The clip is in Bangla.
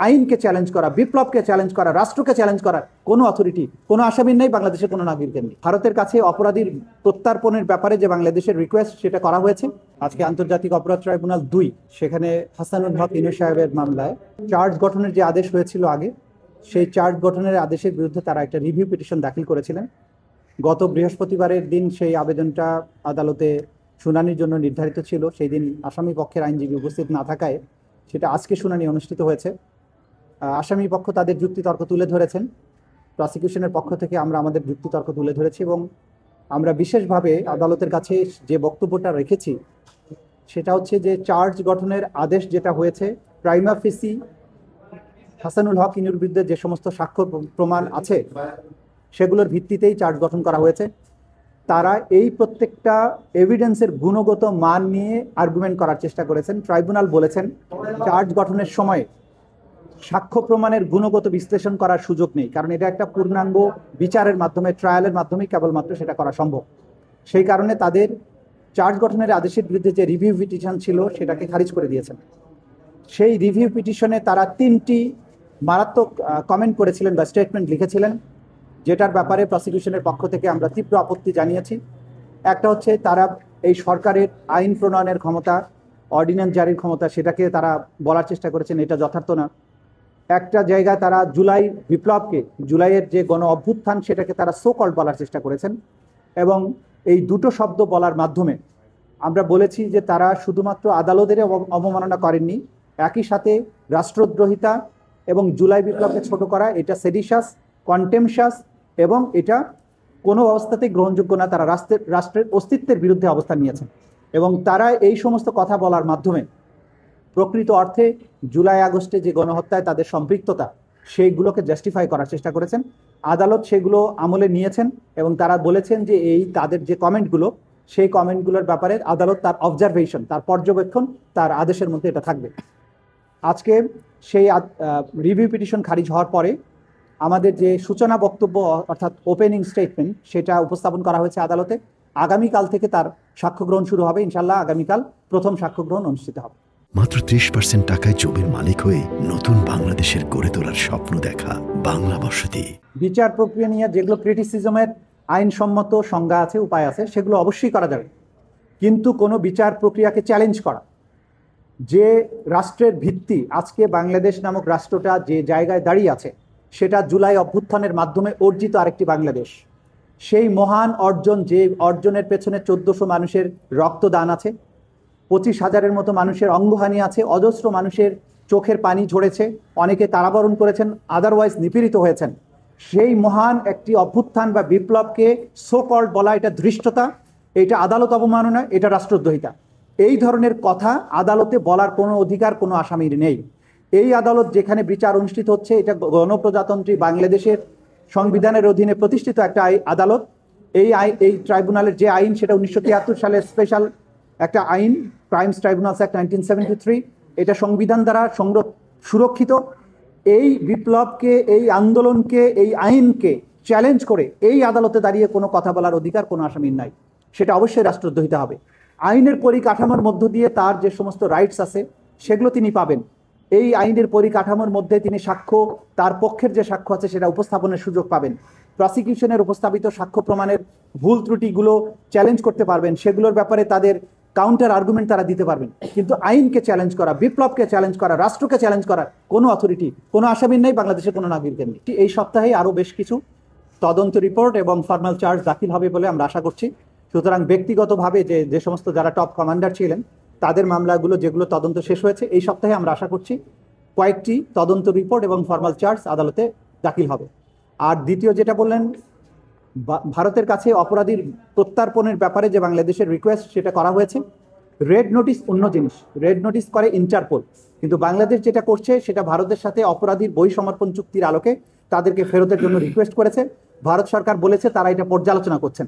আইনকে চ্যালেঞ্জ করা, বিপ্লবকে চ্যালেঞ্জ করা, রাষ্ট্রকে চ্যালেঞ্জ করা কোনো অথরিটি, কোনো আসামির নেই, বাংলাদেশের কোনো নাগরিকের নেই। ভারতের কাছে অপরাধীর প্রত্যার্পণের ব্যাপারে যে বাংলাদেশের রিকোয়েস্ট সেটা করা হয়েছে। আজকে আন্তর্জাতিক অপরাধ ট্রাইব্যুনাল 2 সেখানে হাসানুল হক ইনু সাহেবের মামলায় চার্জ গঠনের যে আদেশ হয়েছিল আগে, সেই চার্জ গঠনের আদেশের বিরুদ্ধে তারা একটা রিভিউ পিটিশন দাখিল করেছিলেন। গত বৃহস্পতিবারের দিন সেই আবেদনটা আদালতে শুনানির জন্য নির্ধারিত ছিল। সেই দিন আসামি পক্ষের আইনজীবী উপস্থিত না থাকায় সেটা আজকে শুনানি অনুষ্ঠিত হয়েছে। আসামি পক্ষ তাদের যুক্তিতর্ক তুলে ধরেছেন, প্রসিকিউশনের পক্ষ থেকে আমরা আমাদের যুক্তিতর্ক তুলে ধরেছি এবং আমরা বিশেষভাবে আদালতের কাছে যে বক্তব্যটা রেখেছি সেটা হচ্ছে যে চার্জ গঠনের আদেশ যেটা হয়েছে, প্রাইমা ফেসি হাসানুল হক ইনুর বিরুদ্ধে যে সমস্ত সাক্ষ্য প্রমাণ আছে সেগুলোর ভিত্তিতেই চার্জ গঠন করা হয়েছে। তারা এই প্রত্যেকটা এভিডেন্সের গুণগত মান নিয়ে আর্গুমেন্ট করার চেষ্টা করেছেন। ট্রাইব্যুনাল বলেছেন চার্জ গঠনের সময় সাক্ষ্য প্রমাণের গুণগত বিশ্লেষণ করার সুযোগ নেই, কারণ এটা একটা পূর্ণাঙ্গ বিচারের মাধ্যমে, ট্রায়ালের মাধ্যমে কেবলমাত্র সেটা করা সম্ভব। সেই কারণে তাদের চার্জ গঠনের আদেশের বিরুদ্ধে যে রিভিউ পিটিশন ছিল সেটাকে খারিজ করে দিয়েছেন। সেই রিভিউ পিটিশনে তারা 3টি মারাত্মক কমেন্ট করেছিলেন বা স্টেটমেন্ট লিখেছিলেন, যেটার ব্যাপারে প্রসিকিউশনের পক্ষ থেকে আমরা তীব্র আপত্তি জানিয়েছি। একটা হচ্ছে তারা এই সরকারের আইন প্রণয়নের ক্ষমতা, অর্ডিন্যান্স জারির ক্ষমতা, সেটাকে তারা বলার চেষ্টা করেছেন এটা যথার্থ না। একটা জায়গায় তারা জুলাই বিপ্লবকে, জুলাইয়ের যে গণ অভ্যুত্থান সেটাকে তারা সো কল্ড বলার চেষ্টা করেছেন এবং এই দুটো শব্দ বলার মাধ্যমে আমরা বলেছি যে তারা শুধুমাত্র আদালতের অবমাননা করেননি, একই সাথে রাষ্ট্রদ্রোহিতা এবং জুলাই বিপ্লবকে ছোট করা, এটা সেডিশাস, কন্টেমশাস এবং এটা কোনো অবস্থাতেই গ্রহণযোগ্য না। তারা রাষ্ট্রের অস্তিত্বের বিরুদ্ধে অবস্থান নিয়েছেন এবং তারা এই সমস্ত কথা বলার মাধ্যমে প্রকৃত অর্থে জুলাই আগস্টে যে গণহত্যায় তাদের সম্পৃক্ততা সেইগুলোকে জাস্টিফাই করার চেষ্টা করেছেন। আদালত সেগুলো আমলে নিয়েছেন এবং তারা বলেছেন যে এই তাদের যে কমেন্টগুলো, সেই কমেন্টগুলোর ব্যাপারে আদালত তার অবজারভেশন, তার পর্যবেক্ষণ, তার আদেশের মধ্যে এটা থাকবে। আজকে সেই রিভিউ পিটিশন খারিজ হওয়ার পরে আমাদের যে সূচনা বক্তব্য অর্থাৎ ওপেনিং স্টেটমেন্ট সেটা উপস্থাপন করা হয়েছে আদালতে। আগামীকাল থেকে তার সাক্ষ্য গ্রহণ শুরু হবে। ইনশাল্লাহ আগামীকাল প্রথম সাক্ষ্য গ্রহণ অনুষ্ঠিত হবে। মাত্র 30% টাকায় জমির মালিক হয়ে নতুন বাংলাদেশের গড়ে তোলার স্বপ্ন দেখা বাংলা বসতি। বিচার প্রক্রিয়া নিয়ে যেগুলো ক্রিটিসিজমের আইনসম্মত সংজ্ঞা আছে, উপায় আছে, সেগুলো অবশ্যই করা যাবে, কিন্তু কোনো বিচার প্রক্রিয়াকে চ্যালেঞ্জ করা, যে রাষ্ট্রের ভিত্তি আজকে বাংলাদেশ নামক রাষ্ট্রটা যে জায়গায় দাঁড়িয়ে আছে সেটা জুলাই অভ্যুত্থানের মাধ্যমে অর্জিত আরেকটি বাংলাদেশ। সেই মহান অর্জন, যে অর্জনের পেছনে 1400 মানুষের রক্তদান আছে, 25,000-এর মতো মানুষের অঙ্গহানি আছে, অজস্র মানুষের চোখের পানি ঝরেছে, অনেকে কারাবরণ করেছেন, আদারওয়াইজ নিপীড়িত হয়েছেন। সেই মহান একটি অভ্যুত্থান বা বিপ্লবকে সো কল্ড বলা, এটা ধৃষ্টতা, এটা আদালত অবমাননা, এটা রাষ্ট্রদ্রোহিতা। এই ধরনের কথা আদালতে বলার কোনো অধিকার কোনো আসামির নেই। এই আদালত যেখানে বিচার অনুষ্ঠিত হচ্ছে, এটা গণপ্রজাতন্ত্রী বাংলাদেশের সংবিধানের অধীনে প্রতিষ্ঠিত একটা আদালত। এই ট্রাইব্যুনালের যে আইন সেটা 1973 সালের স্পেশাল একটা আইন, ক্রাইমস ট্রাইব্যুনালস অ্যাক্ট 1973, এটা সংবিধান দ্বারা সুরক্ষিত। এই বিপ্লবকে, এই আন্দোলনকে, এই আইনকে চ্যালেঞ্জ করে এই আদালতে দাঁড়িয়ে কোনো কথা বলার অধিকার কোনো আসামির নাই, সেটা অবশ্যই রাষ্ট্রদ্রোহিতা হবে। আইনের পরিকাঠামোর মধ্য দিয়ে তার যে সমস্ত রাইটস আছে সেগুলো তিনি পাবেন। এই আইনের পরিকাঠামোর মধ্যে তিনি সাক্ষ্য, তার পক্ষের যে সাক্ষ্য আছে সেটা উপস্থাপনের সুযোগ পাবেন। প্রসিকিউশনের উপস্থাপিত সাক্ষ্য প্রমাণের ভুল ত্রুটিগুলো চ্যালেঞ্জ করতে পারবেন, সেগুলোর ব্যাপারে তাদের কাউন্টার আর্গুমেন্ট তারা দিতে পারবেন। কিন্তু আইনকে চ্যালেঞ্জ করা, বিপ্লবকে চ্যালেঞ্জ করা, রাষ্ট্রকে চ্যালেঞ্জ করার কোনো অথরিটি, কোনো আসামির নেই, বাংলাদেশের কোনো নাগরিকের নেই। এই সপ্তাহে আরও বেশ কিছু তদন্ত রিপোর্ট এবং ফর্মাল চার্জ দাখিল হবে বলে আমরা আশা করছি। সুতরাং ব্যক্তিগতভাবে যে সমস্ত যারা টপ কমান্ডার ছিলেন তাদের মামলাগুলো যেগুলো তদন্ত শেষ হয়েছে, এই সপ্তাহে আমরা আশা করছি কয়েকটি তদন্ত রিপোর্ট এবং ফর্মাল চার্জ আদালতে দাখিল হবে। আর দ্বিতীয় যেটা বললেন, ভারতের কাছে অপরাধীর প্রত্যার্পণের ব্যাপারে যে বাংলাদেশের রিকোয়েস্ট সেটা করা হয়েছে। রেড নোটিশ অন্য জিনিস, রেড নোটিশ করে ইন্টারপোল, কিন্তু বাংলাদেশ যেটা করছে সেটা ভারতের সাথে অপরাধীর বই সমর্পণ চুক্তির আলোকে তাদেরকে ফেরতের জন্য রিকোয়েস্ট করেছে। ভারত সরকার বলেছে তারা এটা পর্যালোচনা করছেন।